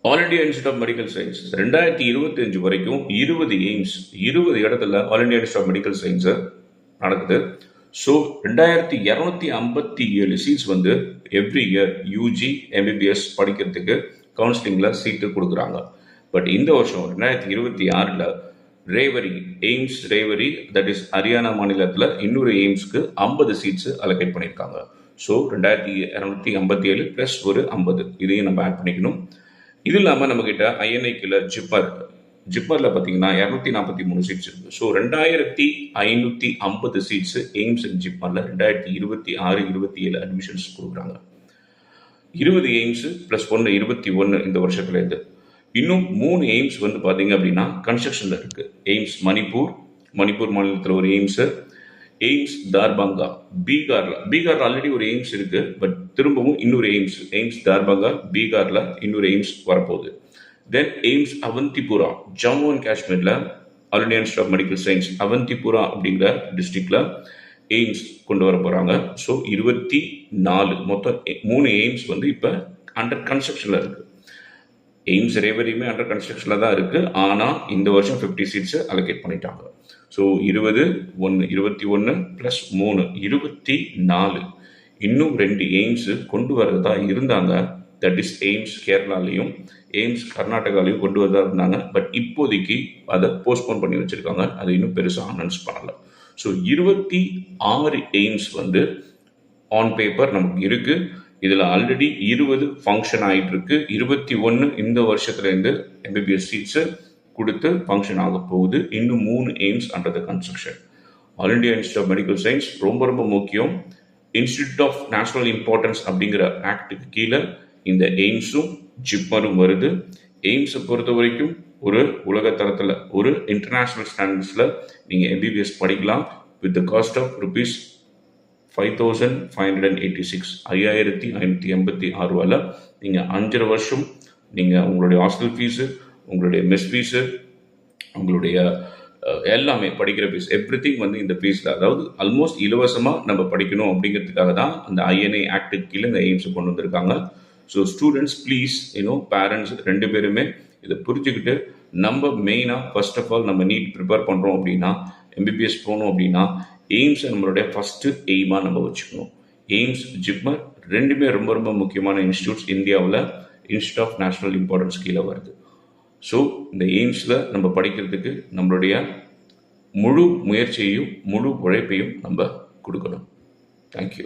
All India institute of medical science 2025 வரைக்கும் 20 எய்ம்ஸ் 20 இடத்துல all India institute of medical science நடக்குது. So 2257 seats வந்து every year UG MBBS படிக்கிறதுக்கு கவுன்சிலிங்கில் சீட்டு கொடுக்குறாங்க. பட் இந்த வருஷம் 2026 ரேவரி எய்ம்ஸ் ரேவரி தட் இஸ் ஹரியானா மாநிலத்தில் இன்னொரு எய்ம்ஸ்க்கு 50 சீட்ஸ் அலோகேட் பண்ணியிருக்காங்க. ஸோ 2257 ப்ளஸ் ஒரு 50 இதையும் நம்ம ஆட் பண்ணிக்கணும். இது இல்லாமல் நம்மக்கிட்ட ஐஎன்ஐக்கில் ஜிப்பரில் பார்த்தீங்கன்னா 243 சீட்ஸ் இருக்குது. ஸோ 2550 சீட்ஸ் எய்ம்ஸ் அண்ட் ஜிப்பரில் 2026-27 அட்மிஷன்ஸ் கொடுக்குறாங்க. 20 எய்ம்ஸ் ப்ளஸ் 21 இந்த வருஷத்துலேருந்து. இன்னும் 3 எய்ம்ஸ் வந்து பார்த்தீங்க அப்படின்னா கன்ஸ்ட்ரக்ஷனில் இருக்குது. எய்ம்ஸ் மணிப்பூர் மாநிலத்தில் ஒரு எய்ம்ஸ் தார்பங்கா பீகாரில் ஆல்ரெடி ஒரு எய்ம்ஸ் இருக்குது. பட் திரும்பவும் இன்னொரு எய்ம்ஸ் தார்பங்கா பீகாரில் இன்னொரு எய்ம்ஸ் வரப்போகுது. தென் எய்ம்ஸ் அவந்திபுரா ஜம்மு அண்ட் காஷ்மீரில் all India institute of medical science Awantipora அப்படிங்கிற டிஸ்ட்ரிக்டில் எய்ம்ஸ் கொண்டு வர போகிறாங்க. ஸோ 24 மொத்தம் 3 எய்ம்ஸ் வந்து இப்போ அண்டர் கன்ஸ்ட்ரக்ஷனில் இருக்குது. எய்ம்ஸ் ரேவரியுமே அண்டர் கன்ஸ்ட்ரக்ஷனில் தான் இருக்குது. ஆனால் இந்த வருஷம் 50 சீட்ஸை அலோகேட் பண்ணிட்டாங்க. ஸோ 21 ப்ளஸ் 3 24 இன்னும் 2 எய்ம்ஸு கொண்டு வரதா இருந்தாங்க. தட் இஸ் எய்ம்ஸ் கேரளாலையும் எய்ம்ஸ் கர்நாடகாலையும் கொண்டு வரதா இருந்தாங்க. பட் இப்போதைக்கு அதை போஸ்ட்போன் பண்ணி வச்சுருக்காங்க. அதை இன்னும் பெருசாக அனௌன்ஸ் பண்ணலை. ஸோ 26 எய்ம்ஸ் வந்து ஆன் பேப்பர் நமக்கு இருக்குது. இதில் ஆல்ரெடி 20 ஃபங்க்ஷன் ஆகிட்டு இருக்கு. 21 இந்த வருஷத்துலேருந்து எம்பிபிஎஸ் சீட்ஸு கொடுத்து ஃபங்க்ஷன் ஆக போகுது. இன்னும் 3 AIIMS under the construction. All India institute of medical science ரொம்ப முக்கியம். இன்ஸ்டியூட் ஆஃப் நேஷனல் இம்பார்ட்டன்ஸ் அப்படிங்கிற ஆக்டுக்கு கீழே இந்த எய்ம்ஸும் ஜிப்மரும் வருது. எய்ம்ஸை பொறுத்த வரைக்கும் ஒரு உலக தரத்தில் ஒரு இன்டர்நேஷ்னல் ஸ்டாண்டர்ட்ஸில் நீங்கள் எம்பிபிஎஸ் படிக்கலாம் with the cost of rupees 5586 5586 நீங்கள் 5 வருஷம் நீங்கள் உங்களுடைய ஹாஸ்டல் ஃபீஸு, உங்களுடைய மெஸ் ஃபீஸு, உங்களுடைய எல்லாமே படிக்கிற ஃபீஸ் எவ்ரிதிங் வந்து இந்த ஃபீஸில், அதாவது ஆல்மோஸ்ட் இலவசமாக நம்ம படிக்கணும் அப்படிங்கிறதுக்காக தான் அந்த ஐஎன்ஐ ஆக்டுக்கு கீழே இந்த எய்ம்ஸை கொண்டு வந்திருக்காங்க. ஸோ ஸ்டூடெண்ட்ஸ் ப்ளீஸ் பேரண்ட்ஸ் 2 பேருமே இதை புரிஞ்சுக்கிட்டு நம்ம மெயினாக ஃபர்ஸ்ட் ஆஃப் ஆல் நம்ம நீட் ப்ரிப்பேர் பண்ணுறோம் அப்படின்னா எம்பிபிஎஸ் போகணும் அப்படின்னா எய்ம்ஸை நம்மளுடைய ஃபஸ்ட்டு எய்மாக நம்ம வச்சுக்கணும். எய்ம்ஸ் ஜிப்மர் ரெண்டுமே ரொம்ப முக்கியமான இன்ஸ்டியூட்ஸ் இந்தியாவில் இன்ஸ்டியூட் ஆஃப் நேஷனல் இம்பார்ட்டன்ஸ் கீழே வருது. ஸோ இந்த எய்ம்ஸில் நம்ம படிக்கிறதுக்கு நம்மளுடைய முழு முயற்சியையும் முழு உழைப்பையும் நம்ம கொடுக்கணும். தேங்க்யூ.